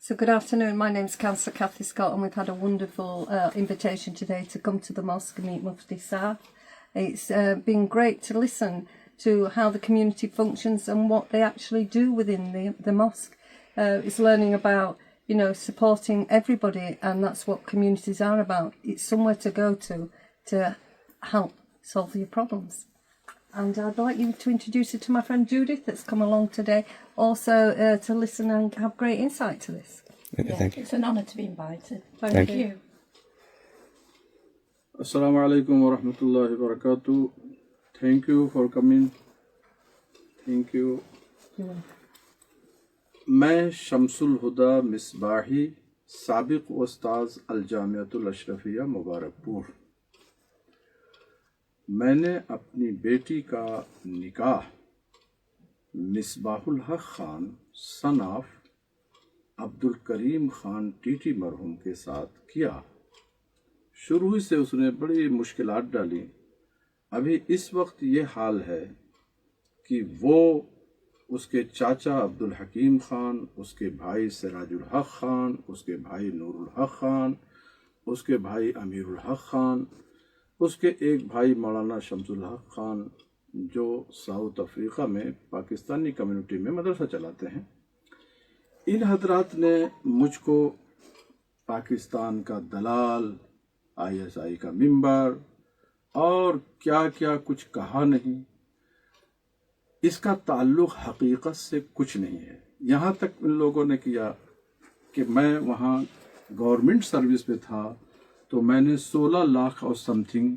So good afternoon, my name's Councillor Cathy Scott and we've had a wonderful invitation today to come to the mosque and meet Mufti Saad. It's been great to listen to how the community functions and what they actually do within the mosque. It's learning about, you know, supporting everybody, and that's what communities are about. It's somewhere to go to help solve your problems. And I'd like you to introduce you to my friend Judith that's come along today, also to listen and have great insight to this. Okay, thank you. It's an honour to be invited. Thank you. Assalamu alaikum wa rahmatullahi wa barakatuh. Thank you for coming. Thank you. मैं शमसुल हुदा मिसबाही साबिक उस्ताज अल-जामियातुल अशरफिया मुबारकपुर। मैंने अपनी बेटी का निकाह Misbahul Haq Khan son of Abdul Karim Khan TT मरहूम के साथ किया। शुरू से उसने बड़ी मुश्किलात डाली। अभी इस वक्त ये हाल है कि वो, उसके चाचा अब्दुल हकीम खान, उसके भाई सिराजुल हक खान, उसके भाई नूरुल हक खान, उसके भाई अमीरुल हक खान, उसके एक भाई मौलाना शमसुल हक खान जो साउथ अफ्रीका में पाकिस्तानी कम्युनिटी में मदरसा चलाते हैं, इन हजरात ने मुझको पाकिस्तान का दलाल, ISI का मिंबर और क्या क्या कुछ कहा नहीं। इसका ताल्लुक़ हकीकत से कुछ नहीं है। यहाँ तक इन लोगों ने किया कि मैं वहाँ गवर्नमेंट सर्विस पे था तो मैंने 16 लाख और समथिंग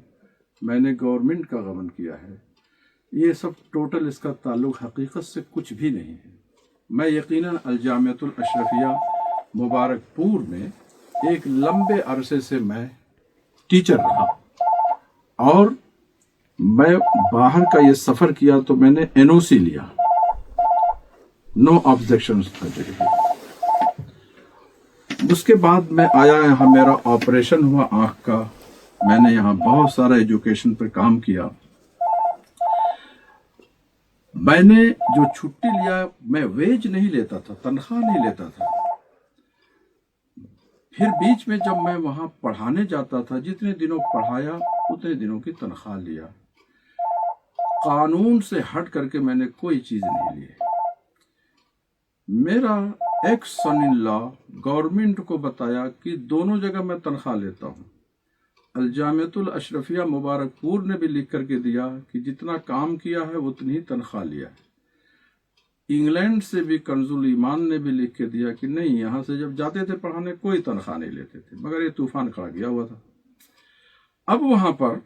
मैंने गवर्नमेंट का गबन किया है। ये सब टोटल इसका ताल्लुक़ हकीकत से कुछ भी नहीं है। मैं यकीनन अल-जामियातुल अशरफिया मुबारकपुर में एक लंबे अरसे से मैं टीचर रहा और मैं बाहर का ये सफ़र किया तो मैंने NOC लिया, नो ऑब्जेक्शंस सर्टिफिकेट। उसके बाद मैं आया यहाँ, मेरा ऑपरेशन हुआ आँख का। मैंने यहाँ बहुत सारा एजुकेशन पर काम किया। मैंने जो छुट्टी लिया, मैं वेज नहीं लेता था, तनख्वाह नहीं लेता था। फिर बीच में जब मैं वहाँ पढ़ाने जाता था, जितने दिनों पढ़ाया उतने दिनों की तनख्वाह लिया। कानून से हट करके मैंने कोई चीज़ नहीं ली। मेरा ex son in law government को बताया कि दोनों जगह मैं तनख्वाह लेता हूँ। अल-जामियातुल अशरफिया मुबारकपुर ने भी लिख करके दिया कि जितना काम किया है उतनी ही तनख्वाह लिया है। इंग्लैंड से भी कंजुल ईमान ने भी लिख के दिया कि नहीं, यहाँ से जब जाते थे पढ़ाने कोई तनख्वाह नहीं लेते थे, मगर ये तूफान खड़ा गया हुआ था। अब वहाँ पर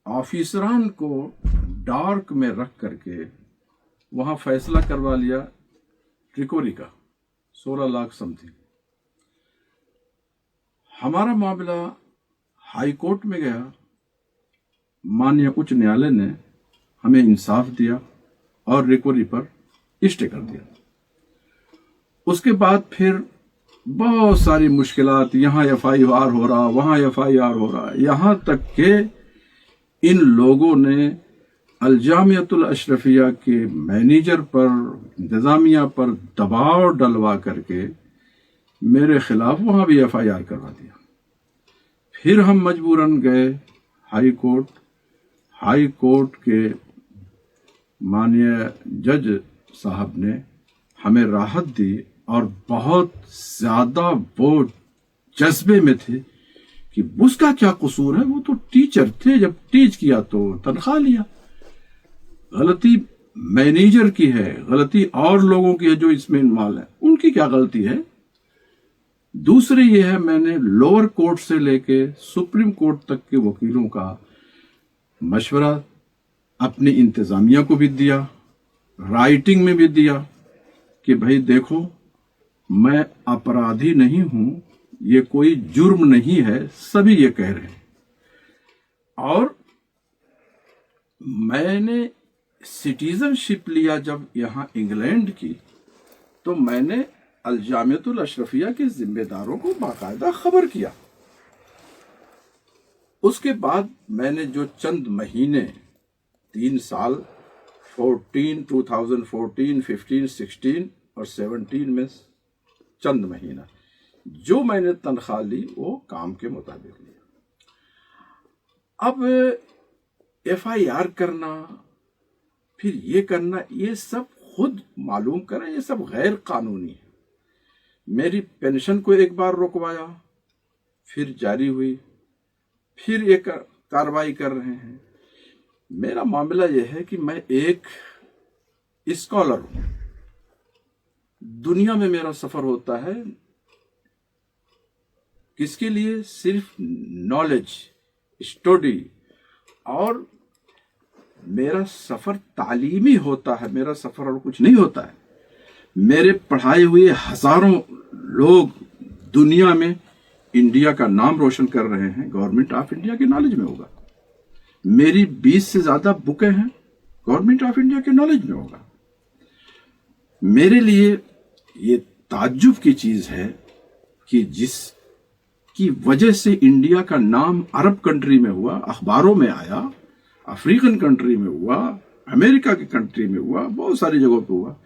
ऑफिसरान को डार्क में रख करके वहाँ फैसला करवा लिया रिकवरी का 16 लाख समथिंग। हमारा मामला हाई कोर्ट में गया, माननीय उच्च न्यायालय ने हमें इंसाफ दिया और रिकवरी पर स्टे कर दिया। उसके बाद फिर बहुत सारी मुश्किलात, यहाँ FIR हो रहा, वहाँ FIR हो रहा, यहाँ तक के इन लोगों ने अल-जामियातुल अशरफिया के मैनेजर पर, इंतज़ामिया पर दबाव डलवा करके मेरे खिलाफ वहाँ भी FIR करवा दिया। फिर हम मजबूरन गए हाई कोर्ट। हाई कोर्ट के माननीय जज साहब ने हमें राहत दी और बहुत ज़्यादा वो जज्बे में थे कि उसका क्या कसूर है, वो तो टीचर थे, जब टीच किया तो तनख्वाह लिया। गलती मैनेजर की है, गलती और लोगों की है जो इसमें इन्वॉल्व है, उनकी क्या गलती है। दूसरी ये है, मैंने लोअर कोर्ट से लेके सुप्रीम कोर्ट तक के वकीलों का मशवरा अपनी इंतजामिया को भी दिया, राइटिंग में भी दिया कि भाई देखो, मैं अपराधी नहीं हूं, ये कोई जुर्म नहीं है, सभी ये कह रहे हैं। और मैंने सिटीजनशिप लिया जब यहाँ इंग्लैंड की, तो मैंने अल-जामियातुल अशरफिया के जिम्मेदारों को बाकायदा खबर किया। उसके बाद मैंने जो चंद महीने 3 साल 2014, 15, 16 और 17 में चंद महीना, जो मैंने तनख्वाह ली वो काम के मुताबिक लिया। अब FIR करना, फिर ये करना, ये सब खुद मालूम करें, ये सब गैर कानूनी है। मेरी पेंशन को एक बार रुकवाया, फिर जारी हुई, फिर ये कार्रवाई कर रहे हैं। मेरा मामला यह है कि मैं एक स्कॉलर हूं, दुनिया में मेरा सफर होता है किसके लिए? सिर्फ नॉलेज, स्टडी, और मेरा सफर तालीमी होता है, मेरा सफर और कुछ नहीं होता है। मेरे पढ़ाए हुए हजारों लोग दुनिया में इंडिया का नाम रोशन कर रहे हैं, गवर्नमेंट ऑफ इंडिया के नॉलेज में होगा। मेरी 20 से ज्यादा बुकें हैं, गवर्नमेंट ऑफ इंडिया के नॉलेज में होगा। मेरे लिए ये ताज्जुब की चीज है कि जिसकी वजह से इंडिया का नाम अरब कंट्री में हुआ, अखबारों में आया, अफ्रीकन कंट्री में हुआ, अमेरिका की कंट्री में हुआ, बहुत सारी जगहों पे हुआ,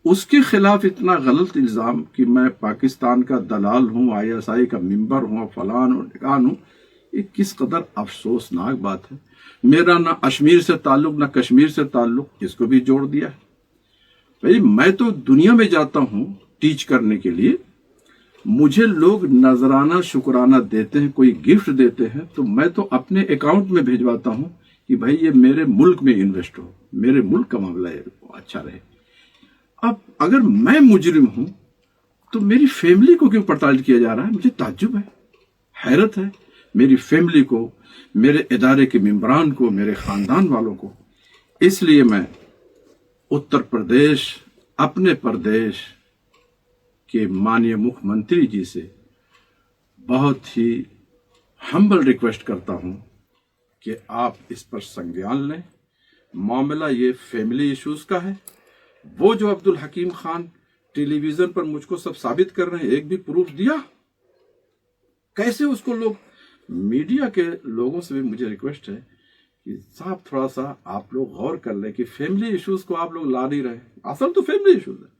उसके खिलाफ इतना गलत इल्जाम कि मैं पाकिस्तान का दलाल हूं, ISI का मेंबर हूं, फलान और ढिकान हूं, ये किस कदर अफसोसनाक बात है। मेरा ना अश्मीर से ताल्लुक, ना कश्मीर से ताल्लुक, इसको भी जोड़ दिया है। भाई मैं तो दुनिया में जाता हूं टीच करने के लिए, मुझे लोग नजराना शुक्राना देते हैं, कोई गिफ्ट देते हैं, तो मैं तो अपने अकाउंट में भिजवाता हूं कि भाई ये मेरे मुल्क में इन्वेस्ट हो, मेरे मुल्क का मामला अच्छा रहे। अब अगर मैं मुजरिम हूं तो मेरी फैमिली को क्यों प्रताड़ित किया जा रहा है? मुझे ताज्जुब है, हैरत है। मेरी फैमिली को, मेरे इदारे के मेंबरान को, मेरे खानदान वालों को। इसलिए मैं उत्तर प्रदेश, अपने प्रदेश के माननीय मुख्यमंत्री जी से बहुत ही हम्बल रिक्वेस्ट करता हूं कि आप इस पर संज्ञान लें। मामला ये फैमिली इश्यूज का है। वो जो अब्दुल हकीम खान टेलीविजन पर मुझको सब साबित कर रहे हैं, एक भी प्रूफ दिया? कैसे उसको लोग, मीडिया के लोगों से भी मुझे रिक्वेस्ट है कि साहब थोड़ा सा आप लोग गौर कर लें कि फैमिली इश्यूज को आप लोग ला नहीं रहे। असल तो फैमिली इश्यूज है।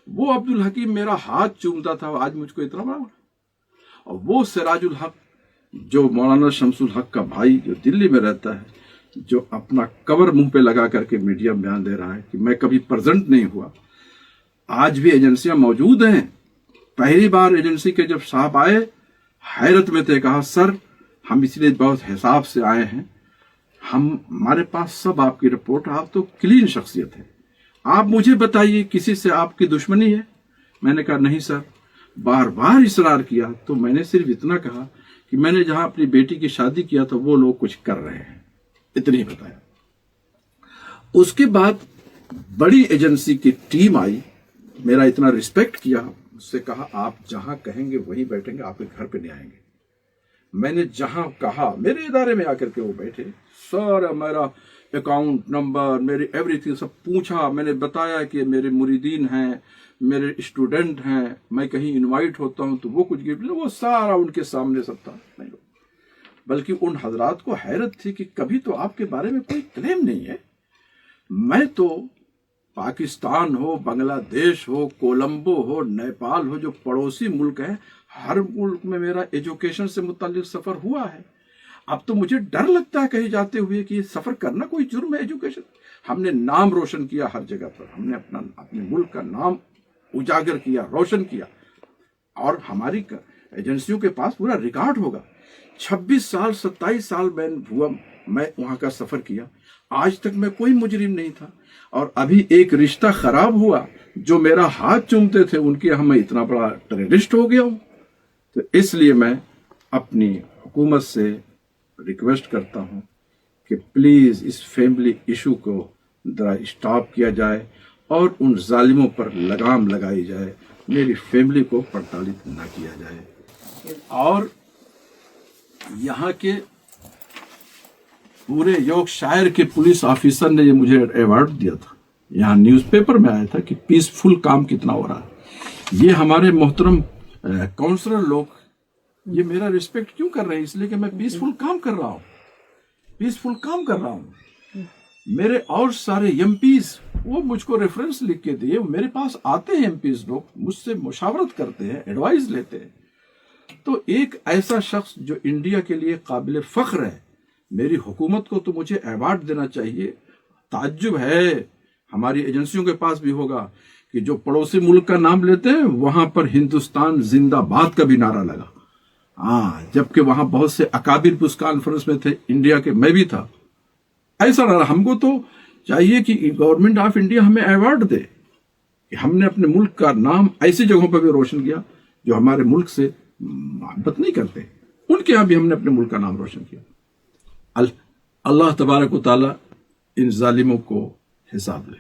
वो अब्दुल हकीम मेरा हाथ चूमता था, आज मुझको इतना बड़ा, और वो सिराजुल हक जो मौलाना शमसुल हक का भाई जो दिल्ली में रहता है, जो अपना कवर मुंह पे लगा करके मीडिया में बयान दे रहा है कि मैं कभी प्रेजेंट नहीं हुआ। आज भी एजेंसियां मौजूद हैं। पहली बार एजेंसी के जब साहब आए, हैरत में थे, कहा सर हम इसलिए बहुत हिसाब से आए हैं, हमारे पास सब आपकी रिपोर्ट, आप तो क्लीन शख्सियत है, आप मुझे बताइए किसी से आपकी दुश्मनी है? मैंने कहा नहीं सर। बार बार इसरार किया तो मैंने सिर्फ इतना कहा कि मैंने जहां अपनी बेटी की शादी किया था वो लोग कुछ कर रहे हैं, इतनी बताया। उसके बाद बड़ी एजेंसी की टीम आई, मेरा इतना रिस्पेक्ट किया, उससे कहा आप जहां कहेंगे वहीं बैठेंगे, आपके घर पे नहीं आएंगे। मैंने जहां कहा, मेरे इदारे में आकर के वो बैठे, सारा मेरा अकाउंट नंबर, मेरी एवरीथिंग सब पूछा। मैंने बताया कि मेरे मुरीदीन हैं, मेरे स्टूडेंट हैं, मैं कहीं इनवाइट होता हूं तो वो कुछ गिफ्ट, वो सारा उनके सामने सब था। नहीं, बल्कि उन हजरात को हैरत थी कि कभी तो आपके बारे में कोई क्लेम नहीं है। मैं तो पाकिस्तान हो, बांग्लादेश हो, कोलंबो हो, नेपाल हो, जो पड़ोसी मुल्क है, हर मुल्क में मेरा एजुकेशन से मुताल्लिक सफर हुआ है। अब तो मुझे डर लगता है कहीं जाते हुए कि सफर करना कोई जुर्म है। एजुकेशन, हमने नाम रोशन किया हर जगह पर, हमने अपने मुल्क का नाम उजागर किया, रोशन किया, और हमारी एजेंसियों के पास पूरा रिकॉर्ड होगा। 26 साल 27 साल मैं वहां का सफर किया, आज तक मैं कोई मुजरिम नहीं था। और अभी एक रिश्ता खराब हुआ, जो मेरा हाथ चूमते थे उनके यहाँ मैं इतना बड़ा टेररिस्ट हो गया हूं। तो इसलिए मैं अपनी हुकूमत से रिक्वेस्ट करता हूं कि प्लीज इस फैमिली इशू को जरा स्टॉप किया जाए और उन जालिमों पर लगाम लगाई जाए, मेरी फैमिली को प्रताड़ित न किया जाए। और यहाँ के पूरे यॉर्कशायर के पुलिस ऑफिसर ने ये मुझे अवार्ड दिया था, यहाँ न्यूज़पेपर में आया था कि पीसफुल काम कितना हो रहा है। ये हमारे मोहतरम काउंसलर लोग ये मेरा रिस्पेक्ट क्यों कर रहे हैं? इसलिए कि मैं पीसफुल काम कर रहा हूँ, पीसफुल काम कर रहा हूँ। मेरे और सारे एमपीज وہ مجھ کو ریفرنس لکھ کے دیے. میرے پاس آتے ہیں MPs لوگ, مجھ سے مشاورت کرتے ہیں, ایڈوائز لیتے ہیں. تو ایک ایسا شخص جو انڈیا کے لیے قابل فخر ہے, میری حکومت کو تو مجھے ایوارڈ دینا چاہیے. تعجب ہے, ہماری ایجنسیوں کے پاس بھی ہوگا کہ جو پڑوسی ملک کا نام لیتے ہیں وہاں پر ہندوستان زندہ باد کا بھی نعرہ لگا. جبکہ وہاں بہت سے اکابر بھی اس کانفرنس میں تھے, انڈیا کے, میں بھی تھا. ایسا رہا. ہم کو تو چاہیے کہ گورنمنٹ آف انڈیا ہمیں ایوارڈ دے کہ ہم نے اپنے ملک کا نام ایسی جگہوں پہ بھی روشن کیا جو ہمارے ملک سے محبت نہیں کرتے, ان کے ہاں بھی ہم نے اپنے ملک کا نام روشن کیا. اللہ تبارک و تعالی ان ظالموں کو حساب لے.